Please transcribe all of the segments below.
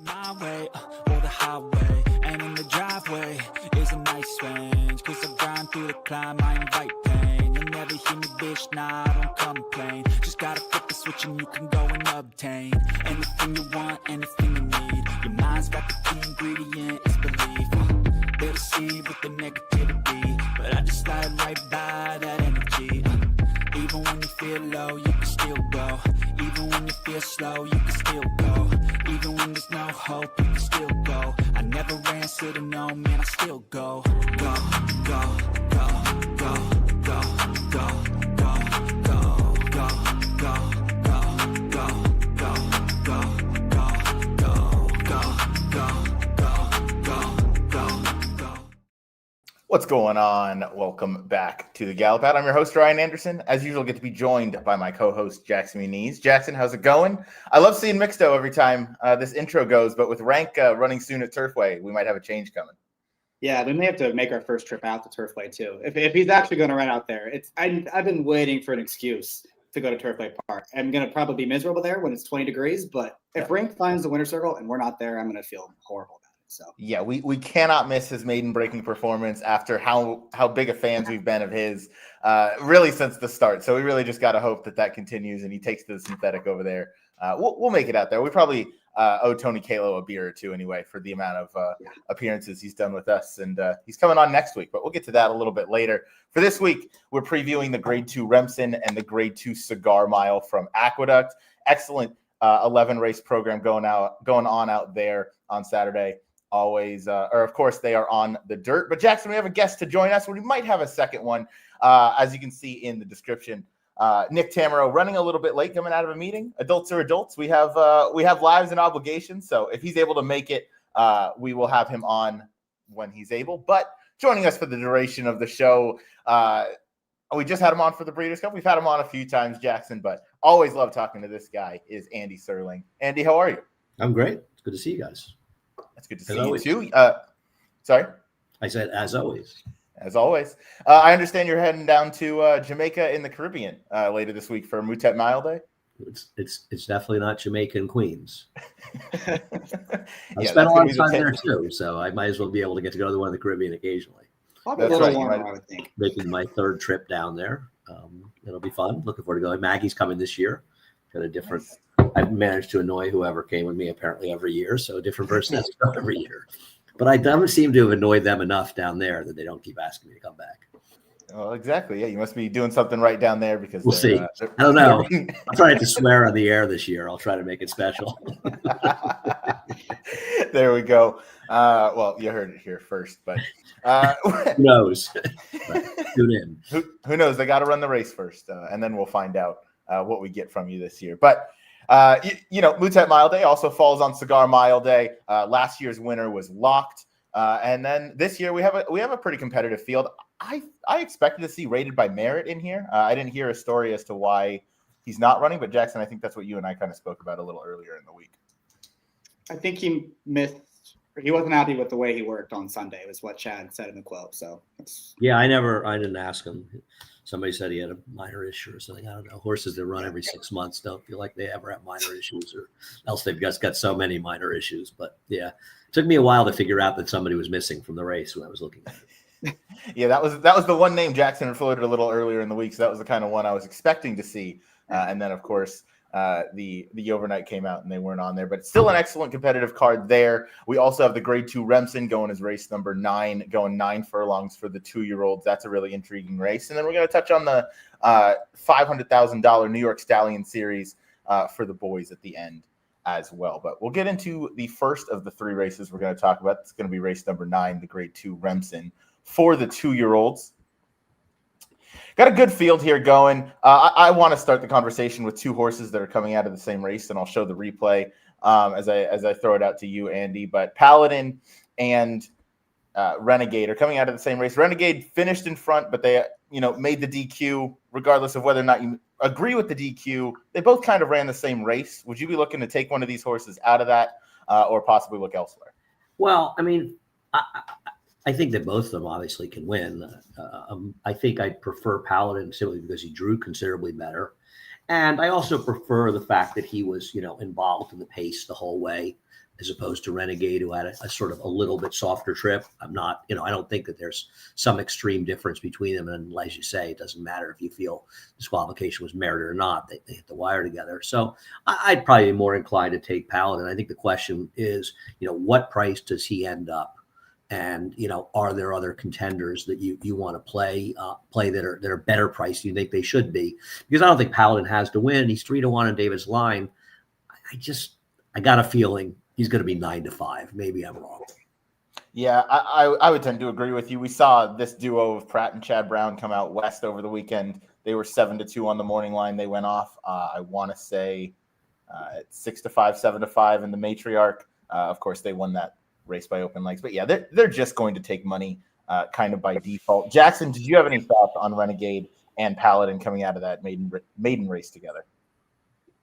My way, or the highway, and in the driveway is a nice range. Cause I grind through the climb, I invite pain. You'll never hear me, bitch, nah, I don't complain. Just gotta flip the switch and you can go and obtain anything you want, anything you need. Your mind's got the key ingredient, it's belief. They'll deceive with the negativity, but I just slide right by that energy. Even when you feel low, you can still go. Even when you feel slow, you can still go. Even when there's no hope, you can still go. I never answer to no, man, I still go. Go, go, go, go, go, go, go, go, go, go, go, go, go, go. What's going on? Welcome back to the Gallop Out. I'm your host, Ryan Anderson. As usual, get to be joined by my co-host, Jackson Muniz. Jackson, how's it going? I love seeing Mixto every time this intro goes, but with Rank running soon at Turfway, we might have a change coming. Yeah, we may have to make our first trip out to Turfway too. If he's actually going to run out there, I've been waiting for an excuse to go to Turfway Park. I'm going to probably be miserable there when it's 20 degrees, but if Rank finds the winter circle and we're not there, I'm going to feel horrible about it. So yeah, we cannot miss his maiden breaking performance after how big of fans we've been of his really since the start. So we really just got to hope that continues and he takes to the synthetic over there. We'll make it out there. We probably owe Tony Kalo a beer or two anyway for the amount of appearances he's done with us. And he's coming on next week, but we'll get to that a little bit later. For this week, we're previewing the Gr2 Remsen and the Gr2 Cigar Mile from Aqueduct. Excellent 11 race program going on out there on Saturday. Always, or of course, they are on the dirt. But Jackson, we have a guest to join us. We might have a second one, as you can see in the description. Nick Tammaro running a little bit late, coming out of a meeting. Adults are adults. We have lives and obligations. So if he's able to make it, we will have him on when he's able. But joining us for the duration of the show, we just had him on for the Breeders' Cup. We've had him on a few times, Jackson, but always love talking to this guy. Is Andy Serling. Andy, how are you? I'm great. It's good to see you guys. It's good to see you too. Sorry? I said, as always. As always. I understand you're heading down to Jamaica in the Caribbean later this week for Mutet Mile Day. It's definitely not Jamaica and Queens. I Yeah, spent a lot of time there too, so I might as well be able to get to go to one of the Caribbean occasionally. probably a little warmer, I would think. Making my third trip down there. It'll be fun. Looking forward to going. Maggie's coming this year. Got a different. Nice. I've managed to annoy whoever came with me apparently every year, so a different person has to go every year. But I don't seem to have annoyed them enough down there that they don't keep asking me to come back. Well, exactly. Yeah, you must be doing something right down there because we'll see. I don't know. I'm trying to swear on the air this year. I'll try to make it special. There we go. Well, you heard it here first, but who knows? Tune in. Who knows? They got to run the race first, and then we'll find out what we get from you this year. But Mutet Mile Day also falls on Cigar Mile Day. Last year's winner was locked, and then this year we have a pretty competitive field. I expected to see Rated by Merit in here. I didn't hear a story as to why he's not running, but Jackson, I think that's what you and I kind of spoke about a little earlier in the week. I think he wasn't happy with the way he worked on Sunday, was what Chad said in the quote. So yeah, I didn't ask him. Somebody said he had a minor issue or something. I don't know. Horses that run every 6 months don't feel like they ever have minor issues, or else they've just got so many minor issues. But yeah, it took me a while to figure out that somebody was missing from the race when I was looking at it. Yeah, that was the one name Jackson had floated a little earlier in the week. So that was the kind of one I was expecting to see. And then, of course, the overnight came out and they weren't on there. But still an excellent competitive card there. We also have the Gr2 Remsen going as race number 9, going 9 furlongs for the 2-year-olds. That's a really intriguing race. And then we're going to touch on the $500,000 New York Stallion Series for the boys at the end as well. But we'll get into the first of the 3 races we're going to talk about. It's going to be race number 9, the Gr2 Remsen for the 2-year-olds. Got a good field here going. I want to start the conversation with 2 horses that are coming out of the same race, and I'll show the replay as I throw it out to you, Andy. But Paladin and Renegade are coming out of the same race. Renegade finished in front, but they made the DQ. Regardless of whether or not you agree with the DQ, they both kind of ran the same race. Would you be looking to take one of these horses out of that or possibly look elsewhere? Well, I mean, I think that both of them obviously can win. I think I'd prefer Paladin simply because he drew considerably better. And I also prefer the fact that he was, involved in the pace the whole way. as opposed to Renegade, who had a sort of a little bit softer trip. I'm not, I don't think that there's some extreme difference between them. And as you say, it doesn't matter if you feel disqualification was merited or not. They hit the wire together. So I'd probably be more inclined to take Paladin. I think the question is, what price does he end up? And, are there other contenders that you want to play that are better priced? You think they should be? Because I don't think Paladin has to win. He's 3-1 in David's line. I got a feeling he's going to be 9-5. Maybe I'm wrong. Yeah, I would tend to agree with you. We saw this duo of Pratt and Chad Brown come out west over the weekend. They were 7-2 on the morning line. They went off, I want to say, 6-5, 7-5 in the matriarch. Of course, they won that race by open legs. But yeah, they're just going to take money kind of by default. Jackson, did you have any thoughts on Renegade and Paladin coming out of that maiden race together?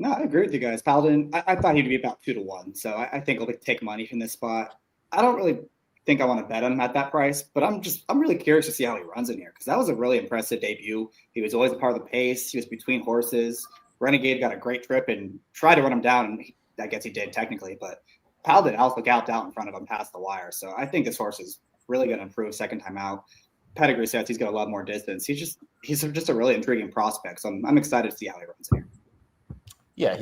No, I agree with you guys. Paladin, I thought he'd be about 2-1. So I think he'll take money from this spot. I don't really think I want to bet him at that price, but I'm really curious to see how he runs in here, because that was a really impressive debut. He was always a part of the pace. He was between horses. Renegade got a great trip and tried to run him down, and I guess he did technically, but Paladin also galloped out in front of him past the wire. So I think this horse is really going to improve second time out. Pedigree says he's going to love more distance. He's just a really intriguing prospect. So I'm excited to see how he runs in here. Yeah,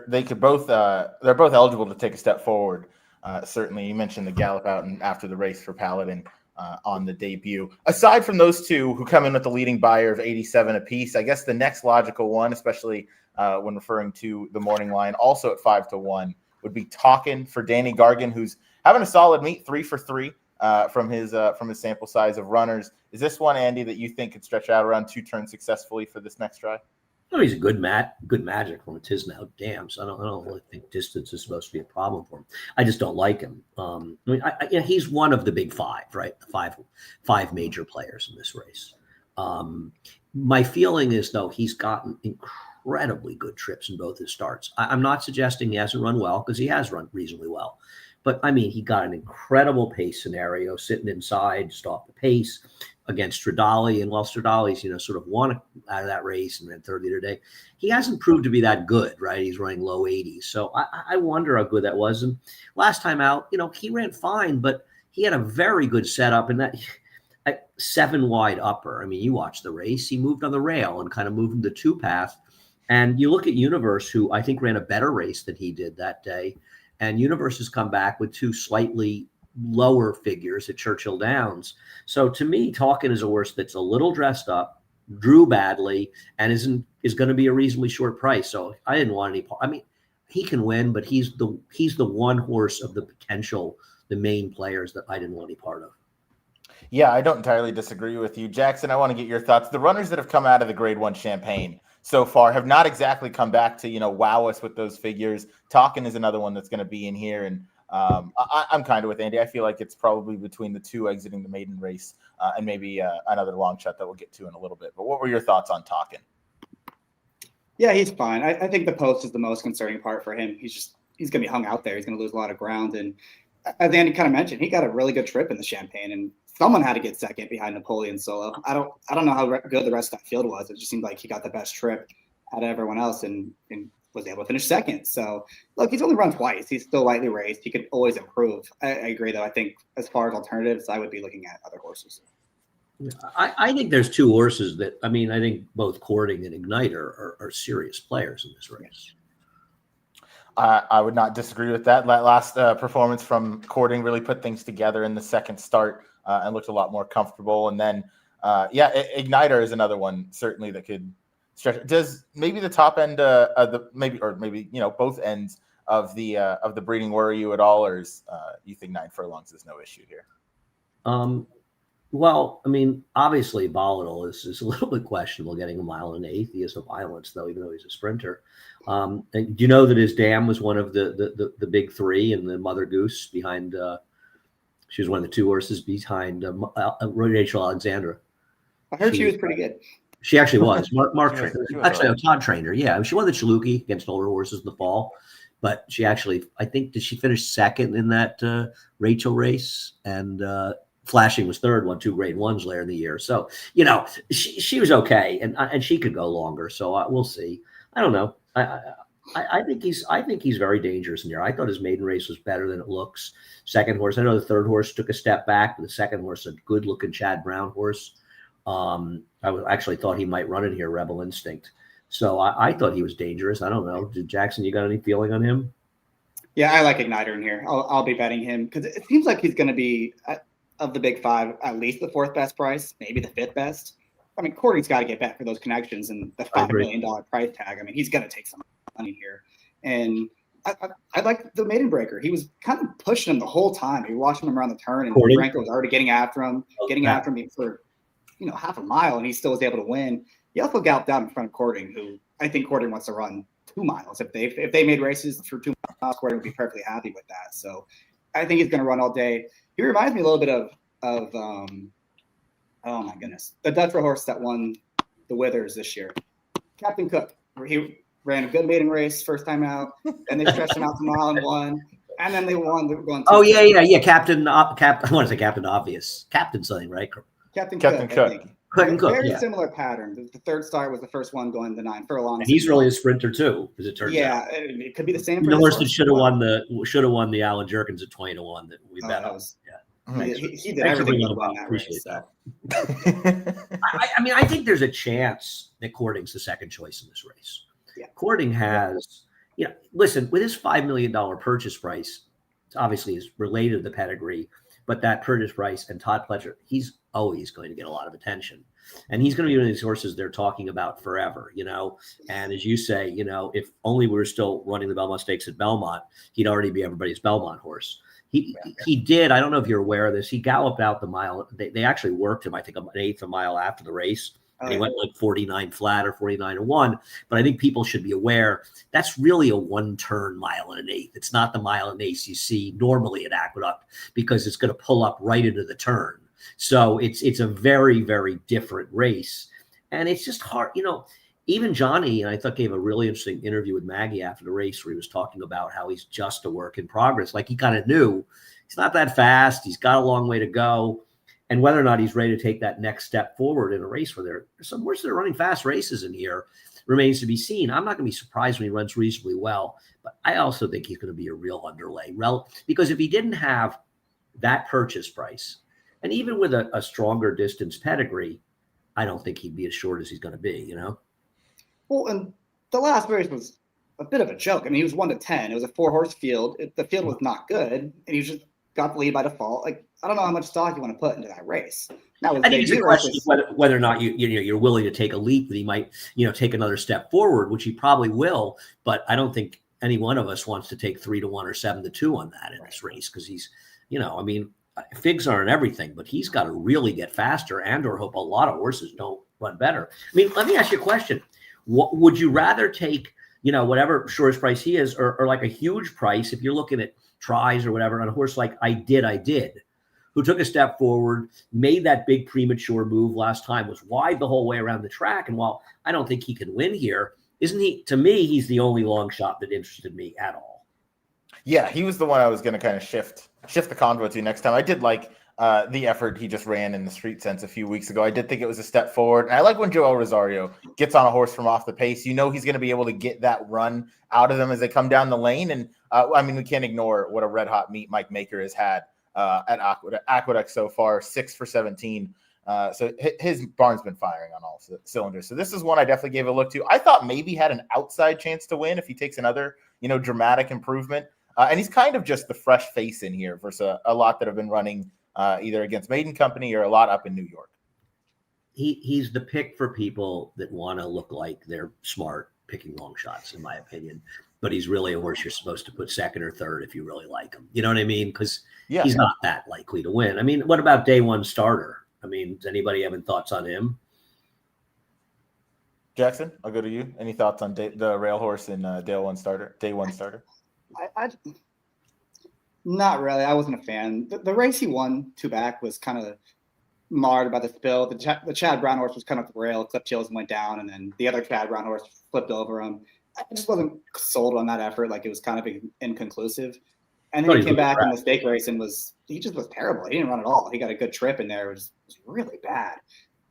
they could both. They're both eligible to take a step forward. Certainly, you mentioned the Gallop Out and after the race for Paladin on the debut. Aside from those two who come in with the leading buyer of 87 apiece, I guess the next logical one, especially when referring to the morning line, also at 5-1, would be Talkin' for Danny Gargan, who's having a solid meet, 3 for 3 from his sample size of runners. Is this one, Andy, that you think could stretch out around 2 turns successfully for this next try? No, he's a good magic from Tisnao Dams. I don't really think distance is supposed to be a problem for him. I just don't like him. He's one of the big five, right? The five major players in this race. My feeling is, though, he's gotten incredibly good trips in both his starts. I'm not suggesting he hasn't run well, because he has run reasonably well. But, he got an incredible pace scenario sitting inside, just off the pace against Stradale. And while Stradale's, sort of won out of that race and ran 30 today, he hasn't proved to be that good, right? He's running low 80s. So I wonder how good that was. And last time out, he ran fine, but he had a very good setup in that 7 wide upper. You watch the race. He moved on the rail and kind of moved in the 2 path. And you look at Universe, who I think ran a better race than he did that day. And Universe has come back with 2 slightly lower figures at Churchill Downs. So to me, Talkin' is a horse that's a little dressed up, drew badly, and is going to be a reasonably short price. So I didn't want any. He can win, but he's the one horse of the potential, the main players that I didn't want any part of. Yeah, I don't entirely disagree with you, Jackson. I want to get your thoughts. The runners that have come out of the Grade 1 Champagne so far have not exactly come back to wow us with those figures. Talkin' is another one that's going to be in here, and I'm kind of with Andy. I feel like it's probably between the 2 exiting the maiden race and maybe another long shot that we'll get to in a little bit. But what were your thoughts on Talkin'? Yeah, he's fine. I think the post is the most concerning part for him. He's going to be hung out there. He's going to lose a lot of ground. And as Andy kind of mentioned, he got a really good trip in the Champagne, and someone had to get second behind Napoleon Solo. I don't know how good the rest of that field was. It just seemed like he got the best trip out of everyone else and was able to finish second. So, look, he's only run twice. He's still lightly raced. He could always improve. I agree, though. I think as far as alternatives, I would be looking at other horses. I think there's 2 horses that, I think both Courting and Igniter are serious players in this race. I would not disagree with that. Last performance from Courting really put things together in the second start and looked a lot more comfortable. And then, Igniter is another one certainly that could stretch. Does maybe the top end maybe both ends of the breeding worry you at all, or is you think 9 furlongs is no issue here? Well, obviously Volatile is a little bit questionable getting a mile and 1/8. He is a violence, though, even though he's a sprinter. Do you know that his dam was one of the big 3 and the Mother Goose behind? She was one of the 2 horses behind Rachel Alexandra. I heard she was pretty good. She actually was. Mark Trainer. Actually, Todd Trainer. Yeah, she won the Chaluki against older horses in the fall. But she actually, I think, did she finish second in that Rachel race? And Flashing was third, won 2 Grade 1s later in the year. So, she was okay, and she could go longer. So we'll see. I don't know. I think he's very dangerous in here. I thought his maiden race was better than it looks. Second horse, I know the third horse took a step back, but the second horse, a good looking Chad Brown horse. Actually thought he mimight run in here, Rebel Instinct. So I thought he was dangerous. I don't know. Jackson, you got any feeling on him? Yeah, I like Igniter in here. I'll be betting him because it seems like he's going to be of the big five, at least the fourth best price, maybe the fifth best. I mean, Courtney's got to get back for those connections and the $5 million price tag. I mean, he's going to take some money here. And I like the maiden breaker. He was kind of pushing him the whole time. He was watching him around the turn, and Franco was already getting after him for half a mile, and he still was able to win. He also galloped out in front of Courting, who I think Courting wants to run 2 miles. If they made races for 2 miles, Courting would be perfectly happy with that. So I think he's going to run all day. He reminds me a little bit of oh my goodness, the Dutch horse that won the Withers this year, Captain Cook, where he ran a good maiden race first time out, and they stretched him out to mile and won, and then they won. They were going. Oh yeah. Captain. I want to say Captain Obvious. Captain something, right? Captain Cook. Very yeah. similar pattern. The third start was the first one going the 9 furlongs. And he's really a sprinter too, as it turns out. Yeah, it could be the same. The horse that should have won the Alan Jerkins at 20-1 that we bet on. Yeah. He did everything to win that Appreciate race. that. I think there's a chance that Courting's the second choice in this race. Yeah. Courting has, listen, with his $5 million purchase price, it's obviously is related to the pedigree, but that purchase price and Todd Pletcher, he's always going to get a lot of attention. And he's going to be one of these horses they're talking about forever, And as you say, if only we were still running the Belmont Stakes at Belmont, he'd already be everybody's Belmont horse. He did. I don't know if you're aware of this. He galloped out the mile. They actually worked him, I think, an eighth a mile after the race. And he went like 49 flat or 49-1. But I think people should be aware that's really a one-turn mile and an eighth. It's not the mile and eighth you see normally at Aqueduct because it's going to pull up right into the turn. So it's a very, very different race. And it's just hard. Even Johnny, and I thought, gave a really interesting interview with Maggie after the race where he was talking about how he's just a work in progress. Like he kind of knew he's not that fast. He's got a long way to go. And whether or not he's ready to take that next step forward in a race where there's some horses that are running fast races in here remains to be seen. I'm not going to be surprised when he runs reasonably well, but I also think he's going to be a real underlay. Because if he didn't have that purchase price, and even with a stronger distance pedigree, I don't think he'd be as short as he's going to be, Well, and the last race was a bit of a joke. I mean, he was 1-10. It was a 4-horse field. The field was not good, and he just got the lead by default. Like, I don't know how much stock you want to put into that race. Now, I think it's a question of whether or not you're willing to take a leap that he might, take another step forward, which he probably will. But I don't think any one of us wants to take 3-1 or 7-2 on that in this race because he's, figs aren't everything, but he's got to really get faster or hope a lot of horses don't run better. I mean, let me ask you a question. What would you rather take, whatever shortest price he is, or like a huge price if you're looking at tries or whatever on a horse like I Did, who took a step forward, made that big premature move last time, was wide the whole way around the track. And while I don't think he can win here, isn't he? To me, he's the only long shot that interested me at all. Yeah, he was the one I was going to kind of shift the convo to next time. I did like the effort he just ran in the Street Sense a few weeks ago. I did think it was a step forward. And I like when Joel Rosario gets on a horse from off the pace. He's going to be able to get that run out of them as they come down the lane. And we can't ignore what a red hot meet Mike Maker has had at Aqueduct so far, 6 for 17. So his barn's been firing on all cylinders. So this is one I definitely gave a look to. I thought maybe had an outside chance to win if he takes another, dramatic improvement. And he's kind of just the fresh face in here versus a lot that have been running either against Maiden Company or a lot up in New York. He's the pick for people that want to look like they're smart picking long shots, in my opinion. But he's really a horse you're supposed to put second or third if you really like him. You know what I mean? Because he's not that likely to win. I mean, what about day one starter? I mean, does anybody have any thoughts on him? Jackson, I'll go to you. Any thoughts on the rail horse in day one starter? I not really. I wasn't a fan. The race he won 2 back was kind of marred by the spill. The Chad Brown horse was kind of the rail, clipped heels and went down, and then the other Chad Brown horse flipped over him. I just wasn't sold on that effort. Like, it was kind of inconclusive. And then he came back in the stake race and he just was terrible. He didn't run at all. He got a good trip in there. It was really bad.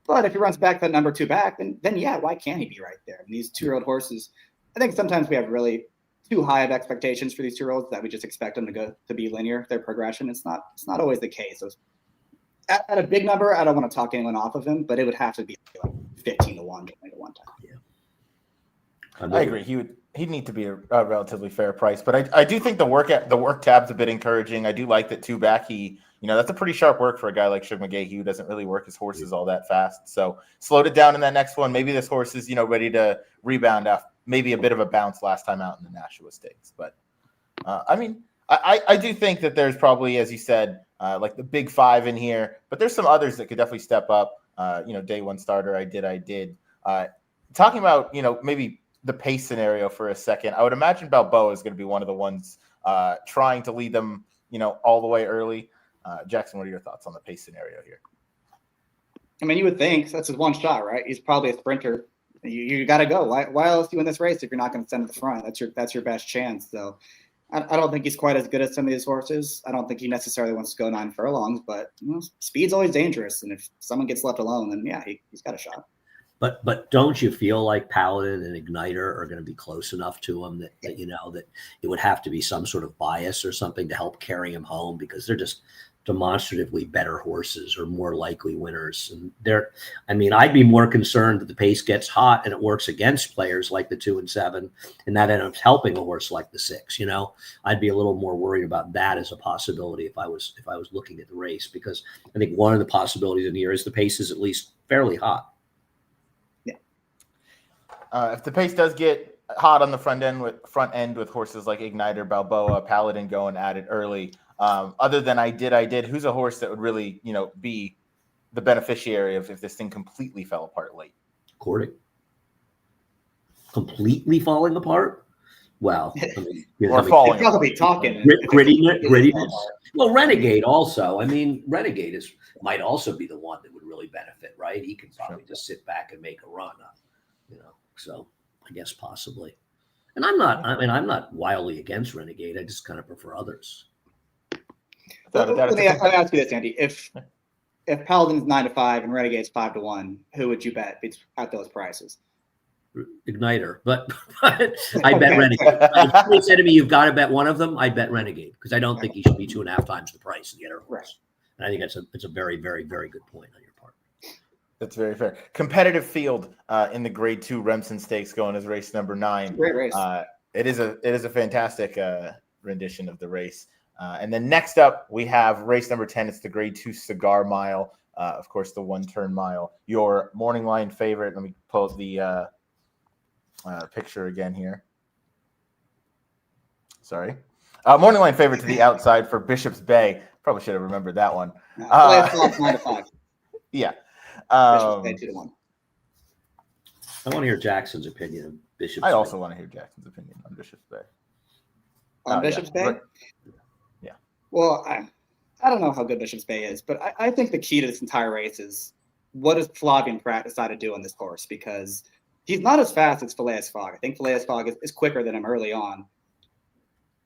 But if he runs back that number 2 back, then yeah, why can't he be right there? And these 2-year-old horses, I think sometimes we have really too high of expectations for these 2-year-olds that we just expect them to be linear, their progression. It's not always the case. So at a big number, I don't want to talk anyone off of him, but it would have to be like 15 to 1, 20 to 1 time. Yeah. I agree. He'd need to be a relatively fair price, but I do think the work tab's a bit encouraging. I do like that 2-back. That's a pretty sharp work for a guy like Suge McGahee who doesn't really work his horses all that fast. So slowed it down in that next one. Maybe this horse is ready to rebound after maybe a bit of a bounce last time out in the Nashua Stakes. But I do think that there's probably, as you said, like the big 5 in here, but there's some others that could definitely step up. Day one starter, I did. Talking about maybe the pace scenario for a second, I would imagine Balboa is going to be one of the ones trying to lead them, all the way early. Jackson, what are your thoughts on the pace scenario here? I mean, you would think that's his one shot, right? He's probably a sprinter. You got to go. Why else do you win this race if you're not going to send to the front? That's your best chance. So I don't think he's quite as good as some of these horses. I don't think he necessarily wants to go 9 furlongs, but speed's always dangerous. And if someone gets left alone, then yeah, he's got a shot. But don't you feel like Paladin and Igniter are going to be close enough to him that it would have to be some sort of bias or something to help carry him home, because they're just demonstratively better horses or more likely winners. And I'd be more concerned that the pace gets hot and it works against players like the 2 and 7, and that ends up helping a horse like the 6. I'd be a little more worried about that as a possibility if I was looking at the race, because I think one of the possibilities in here is the pace is at least fairly hot. If the pace does get hot on the front end with horses like Igniter, Balboa, Paladin going at it early, other than I did, who's a horse that would really, be the beneficiary of if this thing completely fell apart late? Courting. Completely falling apart? Well, falling. It's probably talking. Grittiness. Well, Renegade also. Renegade might also be the one that would really benefit, right? He could probably just sit back and make a run, So I guess possibly. And I'm not wildly against Renegade. I just kind of prefer others. Let me ask you this, Andy. If Paladin's 9 to 5 and Renegade's 5 to 1, who would you bet at those prices? Igniter, but I bet Renegade. If somebody said to me, "You've got to bet one of them," I'd bet Renegade, because I don't think he should be 2.5 times the price and get a horse. Right. And I think it's a very, very, very good point on your part. That's very fair. Competitive field in the Grade 2 Remsen Stakes going as race number 9. Great race. It is a fantastic rendition of the race. And then next up, we have race number 10. It's the Grade 2 Cigar Mile. Of course, the 1-turn mile. Your morning line favorite. Let me pull the picture again here. Sorry. Morning line favorite to the outside for Bishop's Bay. Probably should have remembered that one. 9 to 5. Yeah. Bishop's Bay 2 to 1. I want to hear Jackson's opinion of Bishop's Bay. I also want to hear Jackson's opinion on Bishop's Bay. On Bishop's Bay? Right. Yeah. Well, I don't know how good Bishop's Bay is, but I think the key to this entire race is what does Flavien Prat decide to do on this course, because he's not as fast as Phileas Fogg. I think Phileas Fogg is quicker than him early on.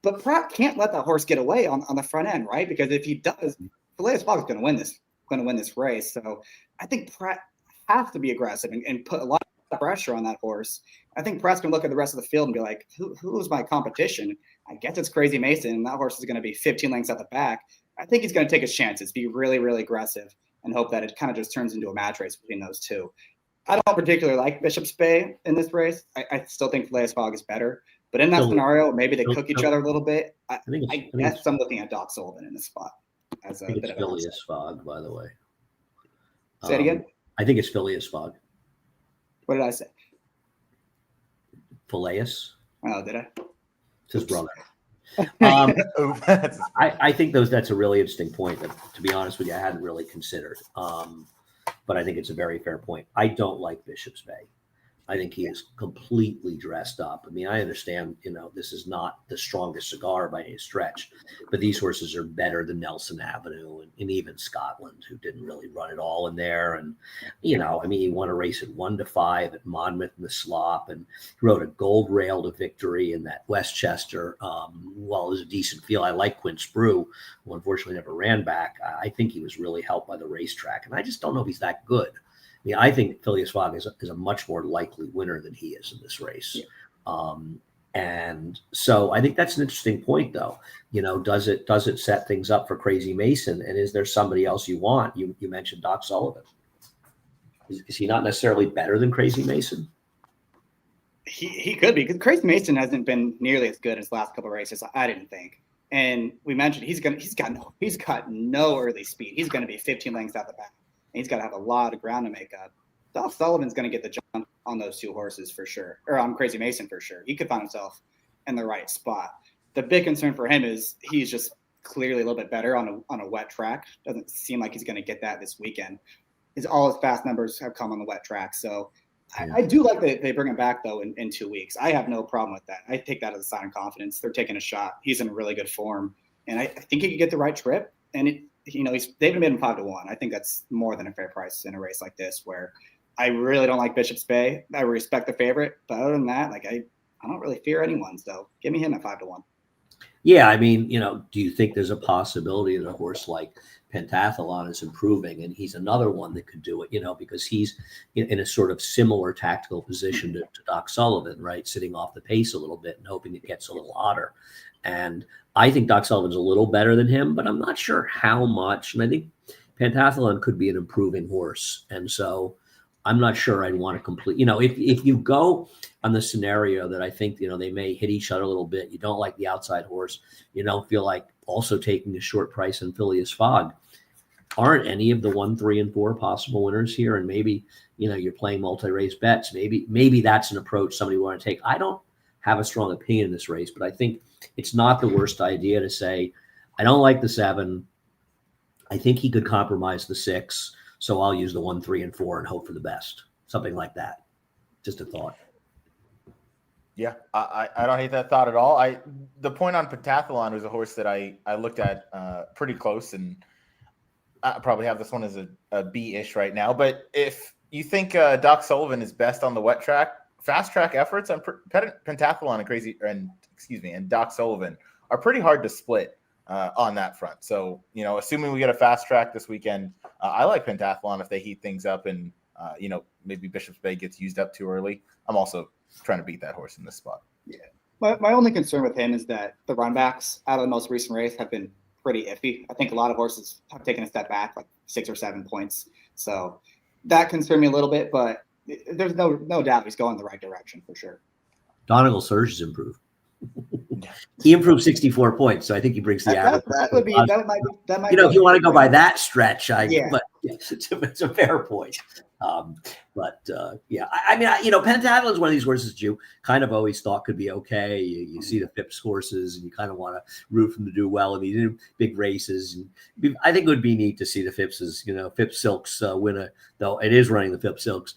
But Prat can't let that horse get away on the front end, right? Because if he does, Phileas Fogg is going to win this race. So I think Prat has to be aggressive and put a lot of pressure on that horse. I think Pratt's going to look at the rest of the field and be like, who is my competition? I guess it's Crazy Mason, and that horse is going to be 15 lengths at the back. I think he's going to take his chances, be really, really aggressive, and hope that it kind of just turns into a match race between those two. I don't particularly like Bishop's Bay in this race. I still think Phileas Fogg is better. But in that scenario, maybe they cook each other a little bit. I guess I'm looking at Doc Sullivan in this spot. As a bit of Phileas Fogg, by the way. Say it again? I think it's Phileas Fogg. What did I say? Phileas. Oh, did I? It's his brother. I think that's a really interesting point that, to be honest with you, I hadn't really considered. But I think it's a very fair point. I don't like Bishop's Bay. I think he is completely dressed up. I understand, this is not the strongest cigar by any stretch, but these horses are better than Nelson Avenue and even Scotland, who didn't really run it all in there. And, he won a race at 1 to 5 at Monmouth in the Slop, and he rode a gold rail to victory in that Westchester. While it was a decent field, I like Quinn Sprue, who unfortunately never ran back. I think he was really helped by the racetrack, and I just don't know if he's that good. I think Phileas Fogg is a much more likely winner than he is in this race. And so I think that's an interesting point, though. Does it set things up for Crazy Mason? And is there somebody else you want? You mentioned Doc Sullivan. Is he not necessarily better than Crazy Mason? He could be, because Crazy Mason hasn't been nearly as good as his last couple of races, I didn't think. And we mentioned he's got no early speed. He's going to be 15 lengths out the back. And he's got to have a lot of ground to make up. Doc Sullivan's going to get the jump on those two horses for sure, or on Crazy Mason for sure. He could find himself in the right spot. The big concern for him is he's just clearly a little bit better on a wet track. Doesn't seem like he's going to get that this weekend. All his fast numbers have come on the wet track. So I do like that they bring him back, though, in 2 weeks. I have no problem with that. I take that as a sign of confidence. They're taking a shot. He's in really good form. And I think he could get the right trip. And, they've made him 5-1. I think that's more than a fair price in a race like this, where I really don't like Bishop's Bay. I respect the favorite. But other than that, I don't really fear anyone. So give me him at 5-1. Yeah, I mean, do you think there's a possibility that a horse like Pentathlon is improving, and he's another one that could do it, because he's in a sort of similar tactical position to Doc Sullivan, right? Sitting off the pace a little bit and hoping it gets a little hotter. And I think Doc Sullivan's a little better than him, but I'm not sure how much. And I think Pentathlon could be an improving horse. And so I'm not sure I'd want to complete, if you go on the scenario that I think, they may hit each other a little bit, you don't like the outside horse, you don't feel like also taking a short price on Phileas Fogg. Aren't any of the 1, 3, and 4 possible winners here? And maybe, you're playing multi-race bets. Maybe that's an approach somebody would want to take. I don't have a strong opinion in this race, but I think it's not the worst idea to say, I don't like the 7. I think he could compromise the 6. So I'll use the 1, 3, and 4 and hope for the best. Something like that. Just a thought. Yeah, I don't hate that thought at all. The point on Pentathlon was a horse that I looked at pretty close, and I probably have this one as a B-ish right now. But if you think Doc Sullivan is best on the wet track, fast track efforts on Pentathlon and Doc Sullivan are pretty hard to split on that front. So, assuming we get a fast track this weekend, I like Pentathlon if they heat things up and, maybe Bishop's Bay gets used up too early. I'm also trying to beat that horse in this spot. Yeah. My only concern with him is that the runbacks out of the most recent race have been pretty iffy. I think a lot of horses have taken a step back, like 6 or 7 points. So that concerned me a little bit, but there's no doubt he's going the right direction for sure. Donegal Surge has improved. He improved 64 points, so I think he brings the average. That might. If you want to go by that stretch, but it's a fair point. I mean, Pentathlon is one of these horses that you kind of always thought could be okay. You see the Phipps horses, and you kind of want to root for them to do well in these big races. And I think it would be neat to see the Phippses, Phipps Silks win though it is running the Phipps Silks.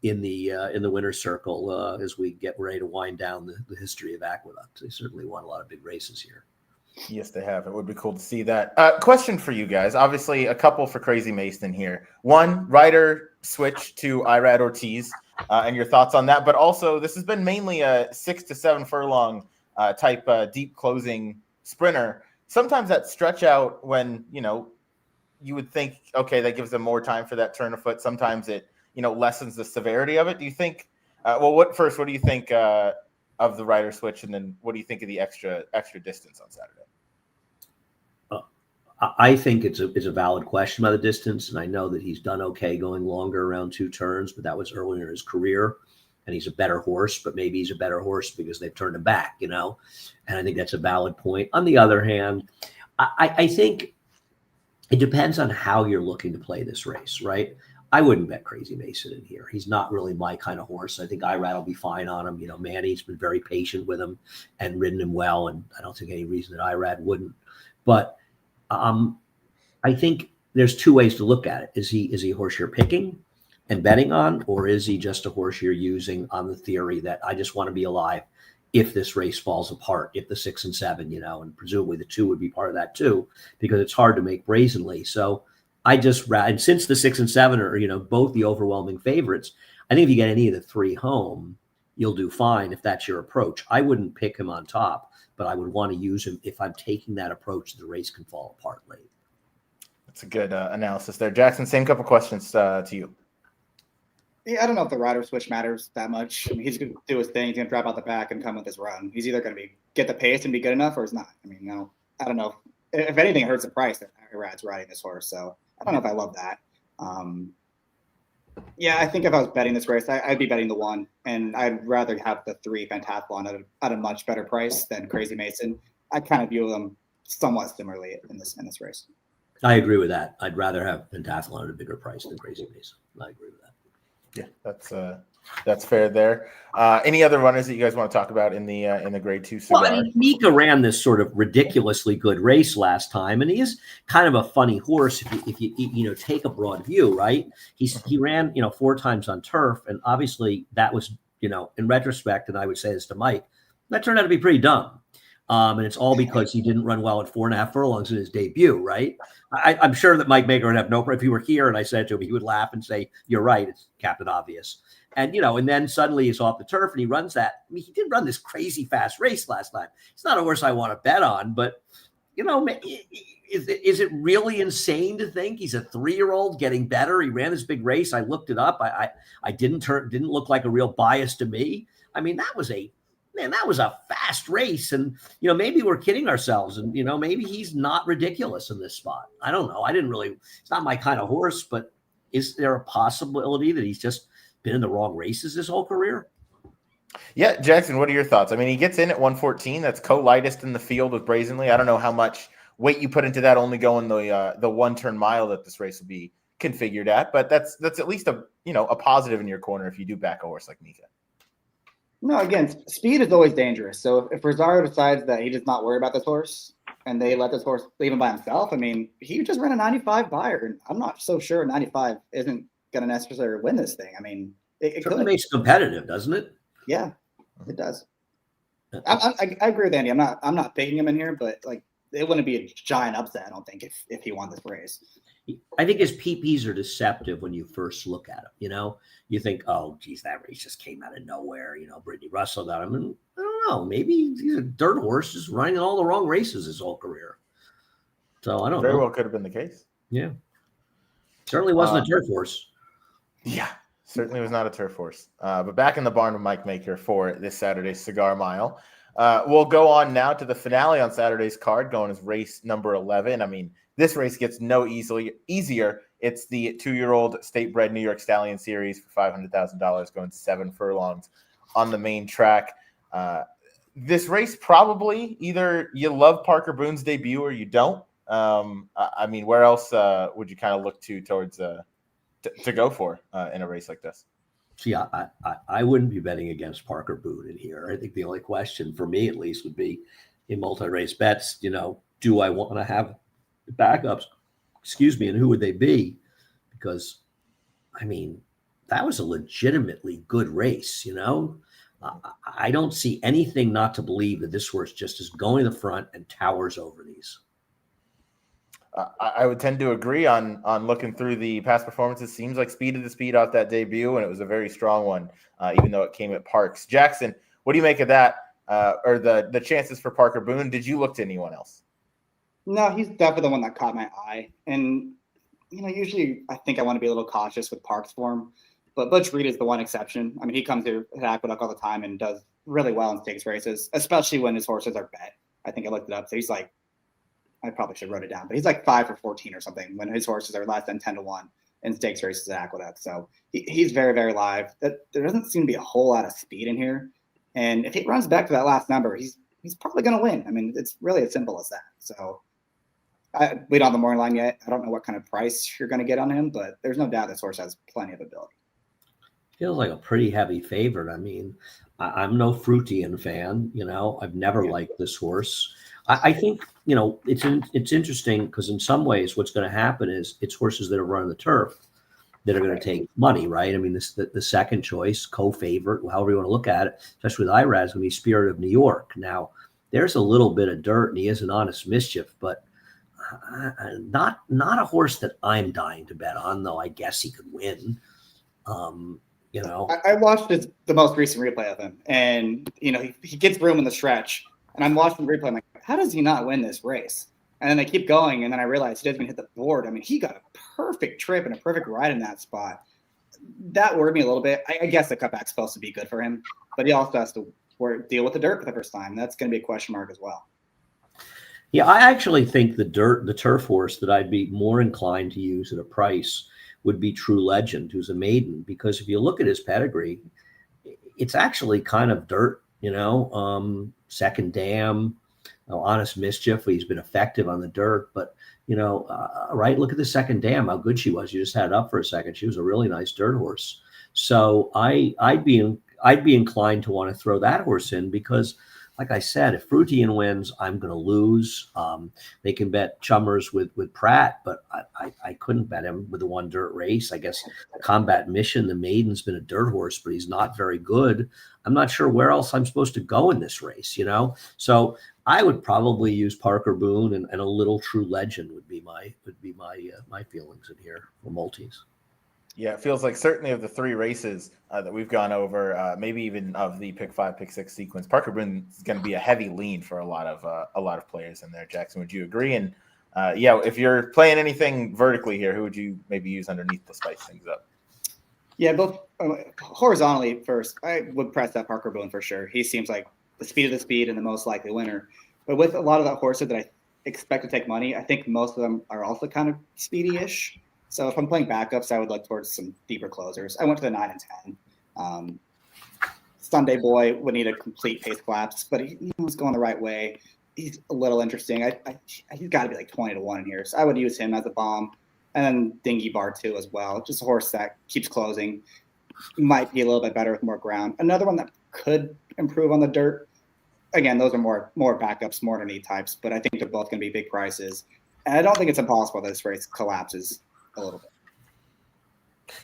In the winner's circle as we get ready to wind down the history of Aqueduct. They certainly won a lot of big races here. Yes, they have. It would be cool to see that. Question for you guys. Obviously, a couple for Crazy Mason here. One, rider switch to Irad Ortiz, and your thoughts on that. But also, this has been mainly a 6 to 7 furlong type deep closing sprinter. Sometimes that stretch out when, you would think, okay, that gives them more time for that turn of foot. Sometimes it lessens the severity of it. Do you think, what do you think of the rider switch? And then what do you think of the extra distance on Saturday? I think it's a valid question by the distance. And I know that he's done okay going longer around 2 turns, but that was earlier in his career. And he's a better horse, but maybe he's a better horse because they've turned him back, and I think that's a valid point. On the other hand, I think it depends on how you're looking to play this race, right? I wouldn't bet Crazy Mason in here. He's not really my kind of horse. I think Irad will be fine on him. Manny's been very patient with him and ridden him well, and I don't think any reason that Irad wouldn't. But I think there's 2 ways to look at it. Is he a horse you're picking and betting on, or is he just a horse you're using on the theory that I just want to be alive if this race falls apart, if the 6 and 7, and presumably the 2 would be part of that too, because it's hard to make brazenly. So and since the 6 and 7 are, both the overwhelming favorites, I think if you get any of the 3 home, you'll do fine if that's your approach. I wouldn't pick him on top, but I would want to use him if I'm taking that approach. The race can fall apart late. That's a good analysis there. Jackson, same couple questions to you. Yeah, I don't know if the rider switch matters that much. I mean, he's going to do his thing. He's going to drop out the back and come with his run. He's either going to get the pace and be good enough, or he's not. I mean, no, I don't know. If anything, it hurts the price that Irad's riding this horse. So I don't know if I love that. Yeah, I think if I was betting this race, I'd be betting the 1, and I'd rather have the 3 Pentathlon at a much better price than Crazy Mason. I kind of view them somewhat similarly in this race. I agree with that. I'd rather have Pentathlon at a bigger price than Crazy Mason. I agree with that. Yeah, that's fair there. Any other runners that you guys want to talk about in the Grade 2 cigar? Well, I mean, Mika ran this sort of ridiculously good race last time, and he is kind of a funny horse if you take a broad view, right? He ran 4 times on turf, and obviously that was in retrospect, and I would say this to Mike, that turned out to be pretty dumb. And it's all because he didn't run well at 4.5 furlongs in his debut, right? I'm sure that Mike Maker would have no problem. If he were here and I said to him, he would laugh and say, "You're right, it's Captain Obvious." And, and then suddenly he's off the turf and he runs that. I mean, he did run this crazy fast race last time. It's not a horse I want to bet on, but, is it really insane to think he's a 3-year-old getting better? He ran this big race. I looked it up. I didn't look like a real bias to me. I mean, that was a fast race. And, maybe we're kidding ourselves. And, maybe he's not ridiculous in this spot. I don't know. It's not my kind of horse, but is there a possibility that he's just been in the wrong races his whole career? Yeah, Jackson, what are your thoughts? I mean, he gets in at 114. That's co-lightest in the field with Brazenly. I don't know how much weight you put into that, only going the 1-turn mile that this race will be configured at. But that's at least a positive in your corner if you do back a horse like Mika. No, again, speed is always dangerous. So if Rosario decides that he does not worry about this horse and they let this horse leave him by himself, I mean, he just ran a 95 buyer, and I'm not so sure 95 isn't going to necessarily win this thing. I mean, it certainly makes it competitive, doesn't it? Yeah, it does. I agree with Andy. I'm not picking him in here, but like it wouldn't be a giant upset, I don't think, if he won this race. I think his PPs are deceptive when you first look at him. You think, oh, geez, that race just came out of nowhere. Brittany Russell got him. And I don't know, maybe he's a dirt horse just running all the wrong races his whole career. So I don't know. Very well could have been the case. Yeah. Certainly wasn't a turf horse. Yeah, certainly was not a turf horse. But back in the barn with Mike Maker for this Saturday's Cigar Mile. We'll go on now to the finale on Saturday's card, going as race number 11. I mean, this race gets no easier. It's the 2-year-old state-bred New York Stallion Series for $500,000, going 7 furlongs on the main track. This race probably either you love Parker Boone's debut or you don't. I mean, where else would you kind of look towards to go for in a race like this? See, I wouldn't be betting against Parker Boone in here. I think the only question for me, at least, would be in multi-race bets, do I want to have backups? Excuse me, and who would they be? Because, I mean, that was a legitimately good race, I don't see anything not to believe that this horse just is going to the front and towers over these. I would tend to agree on looking through the past performances. Seems like speed of the speed off that debut, and it was a very strong one, even though it came at Parks. Jackson, what do you make of that, or the chances for Parker Boone? Did you look to anyone else? No, he's definitely the one that caught my eye. And, usually I think I want to be a little cautious with Parks form, but Butch Reed is the one exception. I mean, he comes to Aqueduct all the time and does really well in stakes races, especially when his horses are bet. I think I looked it up. So he's like, I probably should wrote it down, but he's like 5 for 14 or something when his horses are less than 10-1 in stakes races at Aqueduct. So he's very, very live. There doesn't seem to be a whole lot of speed in here. And if he runs back to that last number, he's probably going to win. I mean, it's really as simple as that. So we don't have the morning line yet. I don't know what kind of price you're going to get on him, but there's no doubt this horse has plenty of ability. Feels like a pretty heavy favorite. I mean, I'm no Fruitian fan. I've never liked this horse. I think, it's interesting because in some ways what's going to happen is it's horses that are running the turf that are going to take money, right? I mean, the second choice, co-favorite, however you want to look at it, especially with Irad, is going to be Spirit of New York. Now, there's a little bit of dirt and he is an honest mischief, but not a horse that I'm dying to bet on, though I guess he could win. I watched the most recent replay of him, and he gets room in the stretch, and I'm watching the replay. I'm like, how does he not win this race? And then they keep going, and then I realize he doesn't even hit the board. I mean, he got a perfect trip and a perfect ride in that spot. that worried me a little bit. I guess the cutback's supposed to be good for him, but he also has to deal with the dirt for the first time. That's going to be a question mark as well. Yeah, I actually think the turf horse that I'd be more inclined to use at a price would be True Legend, who's a maiden, because if you look at his pedigree, it's actually kind of dirt, Second Dam, Honest Mischief. He's been effective on the dirt, but right. Look at the Second Dam, how good she was. You just had it up for a second. She was a really nice dirt horse. So I'd be inclined to want to throw that horse in because, like I said, if Fruitian wins, I'm going to lose. They can bet Chummers with Pratt, but I couldn't bet him with the one dirt race. I guess Combat Mission, the maiden's been a dirt horse, but he's not very good. I'm not sure where else I'm supposed to go in this race, So I would probably use Parker Boone and a little True Legend would be my feelings in here for multis. Yeah, it feels like certainly of the three races that we've gone over, maybe even of the pick 5, pick 6 sequence, Parker Boone is going to be a heavy lean for a lot of players in there. Jackson, would you agree? And if you're playing anything vertically here, who would you maybe use underneath to spice things up? Yeah, both horizontally first, I would press that Parker Boone for sure. He seems like the speed of the speed and the most likely winner. But with a lot of the horses that I expect to take money, I think most of them are also kind of speedy-ish. So if I'm playing backups, I would look towards some deeper closers. I went to the 9 and 10. Sunday Boy would need a complete pace collapse, but he's going the right way. He's a little interesting. He's got to be like 20 to 1 in here. So I would use him as a bomb. And then Dingy Bar 2 as well. Just a horse that keeps closing. Might be a little bit better with more ground. Another one that could improve on the dirt. Again, those are more backups, more underneath types, but I think they're both going to be big prices. And I don't think it's impossible that this race collapses a little bit.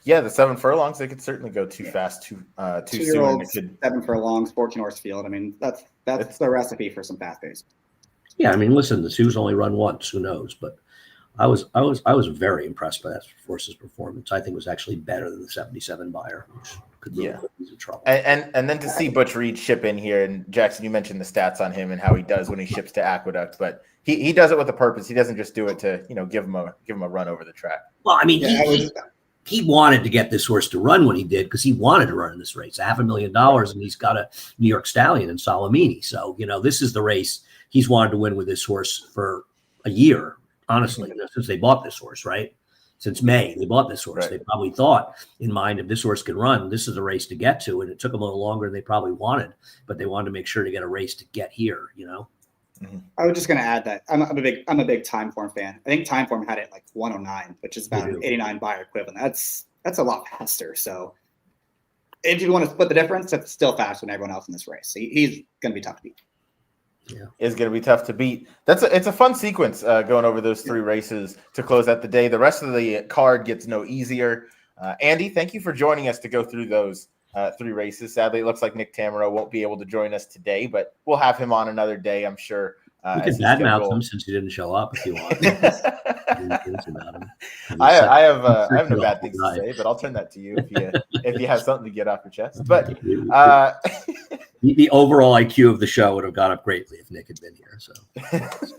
Yeah, the 7 furlongs, they could certainly go too fast, too soon. It could... 7 furlongs, 14 horse field. I mean, that's the recipe for some fast pace. Yeah, I mean, listen, the Sioux's only run once. Who knows? But I was very impressed by that horse's performance. I think it was actually better than the 77 buyer, which could really put these in trouble. And then to see Butch Reed ship in here, and Jackson, you mentioned the stats on him and how he does when he ships to Aqueduct, but he does it with a purpose. He doesn't just do it to give him a run over the track. Well, I mean, he wanted to get this horse to run when he did because he wanted to run in this race, $500,000, and he's got a New York Stallion in Salamini. So this is the race he's wanted to win with this horse for a year. Honestly, since they bought this horse, right? Since May, they bought this horse. Right. They probably thought in mind, if this horse can run, this is a race to get to. And it took them a little longer than they probably wanted, but they wanted to make sure to get a race to get here, Mm-hmm. I was just going to add that I'm a big Timeform fan. I think Timeform had it like 109, which is about an 89 buyer equivalent. That's a lot faster. So if you want to split the difference, that's still faster than everyone else in this race. So he's going to be tough to beat. Yeah, is going to be tough to beat. It's a fun sequence going over those 3 races to close out the day. The rest of the card gets no easier. Andy, thank you for joining us to go through those 3 races. Sadly, it looks like Nick Tammaro won't be able to join us today, but we'll have him on another day, I'm sure. You can badmouth him since he didn't show up if you want. I have no bad things to say, but I'll turn that to you if you have something to get off your chest. But the overall IQ of the show would have gone up greatly if Nick had been here. So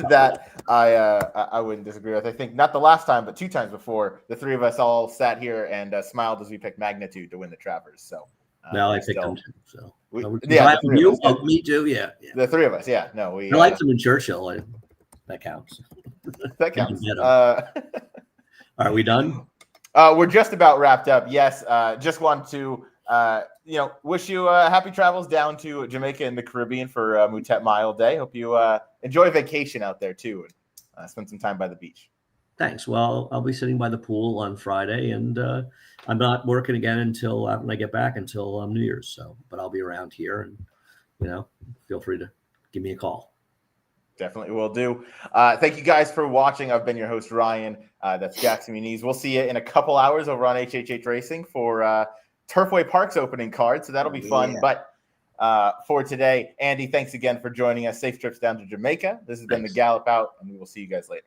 that I wouldn't disagree with. I think not the last time, but 2 times before, the 3 of us all sat here and smiled as we picked Magnitude to win the Travers. So now I picked them too. So me too. Yeah, the 3 of us. Yeah, no, we. I liked them in Churchill. That counts. That counts. Are we done? We're just about wrapped up. Yes. Just want to wish you happy travels down to Jamaica and the Caribbean for Mutet Mile Day. Hope you enjoy vacation out there too, and spend some time by the beach. Thanks. Well, I'll be sitting by the pool on Friday, and I'm not working again until when I get back until New Year's. So, but I'll be around here, and feel free to give me a call. Definitely will do. Thank you guys for watching. I've been your host, Ryan. That's Jackson Muniz. We'll see you in a couple hours over on HHH Racing for Turfway Park's opening card. So that'll be fun. Yeah. But for today, Andy, thanks again for joining us. Safe trips down to Jamaica. This has been the Gallop Out, and we will see you guys later.